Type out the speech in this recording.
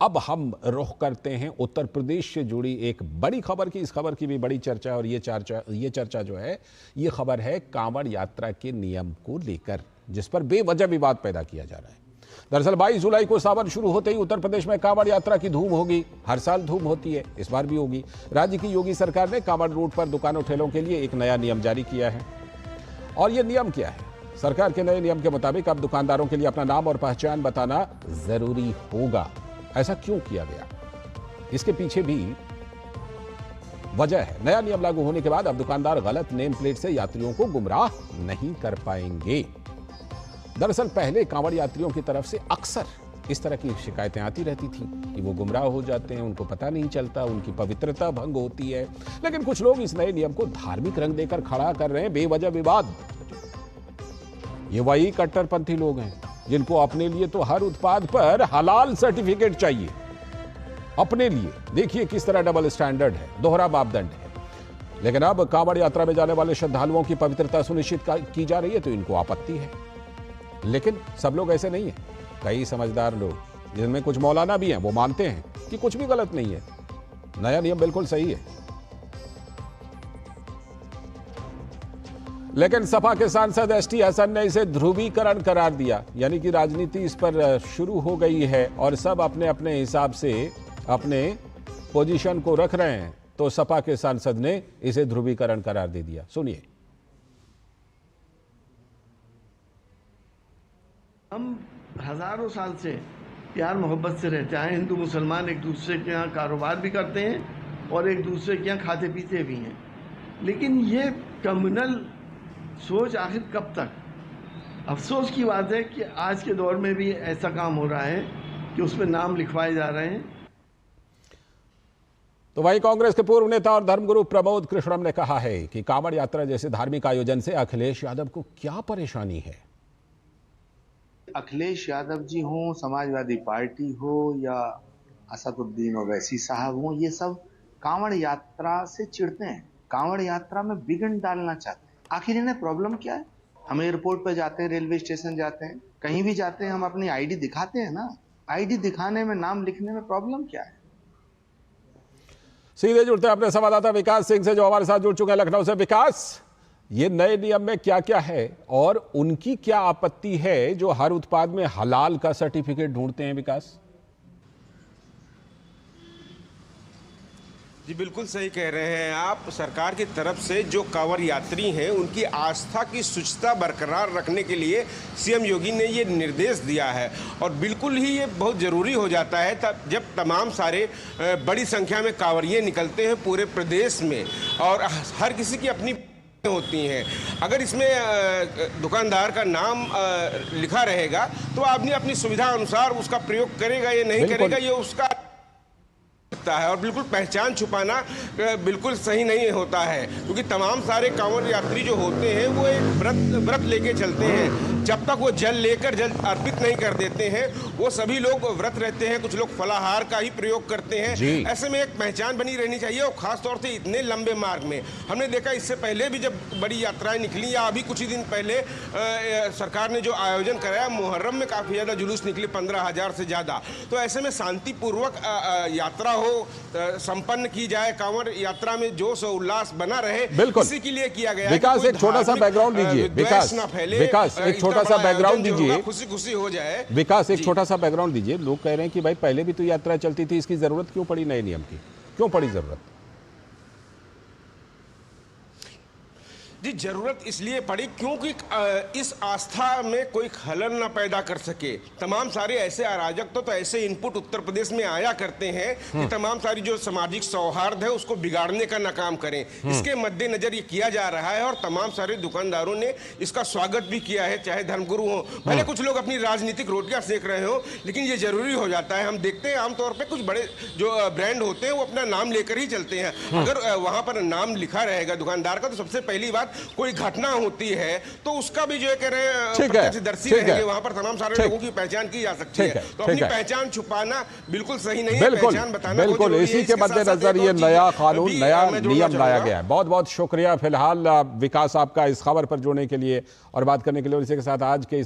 अब हम रुख करते हैं उत्तर प्रदेश से जुड़ी एक बड़ी खबर की। इस खबर की भी बड़ी चर्चा और ये चर्चा जो है, ये खबर है कांवड़ यात्रा के नियम को लेकर, जिस पर बेवजह विवाद पैदा किया जा रहा है। दरअसल 22 जुलाई को सावन शुरू होते ही उत्तर प्रदेश में कांवड़ यात्रा की धूम होगी। हर साल धूम होती है, इस बार भी होगी। राज्य की योगी सरकार ने कांवड़ रूट पर दुकानों ठेलों के लिए एक नया नियम जारी किया है। और यह नियम क्या है? सरकार के नए नियम के मुताबिक अब दुकानदारों के लिए अपना नाम और पहचान बताना जरूरी होगा। ऐसा क्यों किया गया, इसके पीछे भी वजह है। नया नियम लागू होने के बाद अब दुकानदार गलत नेम प्लेट से यात्रियों को गुमराह नहीं कर पाएंगे। दरअसल पहले कांवड़ यात्रियों की तरफ से अक्सर इस तरह की शिकायतें आती रहती थी कि वो गुमराह हो जाते हैं, उनको पता नहीं चलता, उनकी पवित्रता भंग होती है। लेकिन कुछ लोग इस नए नियम को धार्मिक रंग देकर खड़ा कर रहे हैं बेवजह विवाद। ये वही कट्टरपंथी लोग हैं जिनको अपने लिए तो हर उत्पाद पर हलाल सर्टिफिकेट चाहिए। अपने लिए देखिए किस तरह डबल स्टैंडर्ड है, दोहरा मापदंड है। लेकिन अब कांवड़ यात्रा में जाने वाले श्रद्धालुओं की पवित्रता सुनिश्चित की जा रही है तो इनको आपत्ति है। लेकिन सब लोग ऐसे नहीं है। कई समझदार लोग, जिनमें कुछ मौलाना भी हैं, वो मानते हैं कि कुछ भी गलत नहीं है, नया नियम बिल्कुल सही है। लेकिन सपा के सांसद एसटी हसन ने इसे ध्रुवीकरण करार दिया, यानी कि राजनीति इस पर शुरू हो गई है और सब अपने अपने हिसाब से अपने पोजीशन को रख रहे हैं। तो सपा के सांसद ने इसे ध्रुवीकरण करार दे दिया। सुनिए। हम हजारों साल से प्यार मोहब्बत से रहते आए। हिंदू मुसलमान एक दूसरे के यहाँ कारोबार भी करते हैं और एक दूसरे के यहाँ खाते पीते भी हैं। लेकिन ये कम्युनल सोच आखिर कब तक? अफसोस की बात है कि आज के दौर में भी ऐसा काम हो रहा है कि उसमें नाम लिखवाए जा रहे हैं। तो वहीं कांग्रेस के पूर्व नेता और धर्मगुरु प्रमोद कृष्णम ने कहा है कि कांवड़ यात्रा जैसे धार्मिक आयोजन से अखिलेश यादव को क्या परेशानी है। अखिलेश यादव जी हो, समाजवादी पार्टी हो या असदुद्दीन ओवैसी साहब हो, ये सब कांवड़ यात्रा से चिढ़ते हैं, कांवड़ यात्रा में विघ्न डालना चाहते हैं। आखिर इन्हें प्रॉब्लम क्या है? हम एयरपोर्ट पर जाते हैं, रेलवे स्टेशन जाते हैं, कहीं भी जाते हैं, हम अपनी आईडी दिखाते हैं ना। आईडी दिखाने में, नाम लिखने में प्रॉब्लम क्या है? सीधे जुड़ते हैं अपने संवाददाता विकास सिंह से, जो हमारे साथ जुड़ चुके हैं लखनऊ से। विकास, ये नए नियम में क्या क्या है और उनकी क्या आपत्ति है जो हर उत्पाद में हलाल का सर्टिफिकेट ढूंढते हैं? विकास जी, बिल्कुल सही कह रहे हैं आप। सरकार की तरफ से जो कांवड़ यात्री हैं उनकी आस्था की शुचिता बरकरार रखने के लिए सीएम योगी ने ये निर्देश दिया है और बिल्कुल ही ये बहुत ज़रूरी हो जाता है तब जब तमाम सारे बड़ी संख्या में कांवड़िए निकलते हैं पूरे प्रदेश में और हर किसी की अपनी होती हैं। अगर इसमें दुकानदार का नाम लिखा रहेगा तो आदमी अपनी सुविधा अनुसार उसका प्रयोग करेगा या नहीं करेगा, ये उसका है। और बिल्कुल पहचान छुपाना बिल्कुल सही नहीं होता है, क्योंकि तमाम सारे कांवड़ यात्री जो होते हैं वो एक व्रत लेके चलते हैं। जब तक वो जल लेकर जल अर्पित नहीं कर देते हैं वो सभी लोग व्रत रहते हैं। कुछ लोग फलाहार का ही प्रयोग करते हैं। ऐसे में एक पहचान बनी रहनी चाहिए और खास तौर से इतने लंबे मार्ग में हमने देखा, इससे पहले भी जब बड़ी यात्राएं निकली या अभी कुछ ही दिन पहले सरकार ने जो आयोजन कराया, मुहर्रम में काफी ज्यादा जुलूस निकले, 15,000 से ज्यादा। तो ऐसे में शांतिपूर्वक यात्रा हो, संपन्न की जाए, कांवड़ यात्रा में जोश और उल्लास बना रहे, इसी के लिए किया गया। विकास एक छोटा सा बैकग्राउंड दीजिए। विकास एक छोटा सा बैकग्राउंड दीजिए। खुशी हो जाए। विकास एक छोटा सा बैकग्राउंड दीजिए। लोग कह रहे हैं कि भाई पहले भी तो यात्रा चलती थी, इसकी जरूरत क्यों पड़ी नए नियम की? क्यों पड़ी जरूरत? जी, जरूरत इसलिए पड़ी क्योंकि इस आस्था में कोई खलल ना पैदा कर सके। तमाम सारे ऐसे अराजक तो ऐसे इनपुट उत्तर प्रदेश में आया करते हैं कि तमाम सारी जो सामाजिक सौहार्द है उसको बिगाड़ने का ना काम करें। इसके मद्देनजर ये किया जा रहा है और तमाम सारे दुकानदारों ने इसका स्वागत भी किया है, चाहे धर्मगुरु हो। भले कुछ लोग अपनी राजनीतिक रोटियां सेक रहे हो, लेकिन ये जरूरी हो जाता है। हम देखते हैं आमतौर पर कुछ बड़े जो ब्रांड होते हैं वो अपना नाम लेकर ही चलते हैं। अगर वहां पर नाम लिखा रहेगा दुकानदार का तो सबसे पहली बात, कोई घटना होती है तो उसका भी जो है कह रहे हैं प्रत्यक्षदर्शी रहेंगे, वहां पर तमाम सारे लोगों की पहचान की जा सकती है। तो अपनी पहचान छुपाना बिल्कुल सही नहीं है, पहचान बताना बिल्कुल। इसी के मद्देनजर ये नया कानून, नया नियम लाया गया है। बहुत बहुत शुक्रिया फिलहाल विकास आपका इस खबर पर जुड़ने के लिए और बात करने के लिए। और इसी के साथ आज के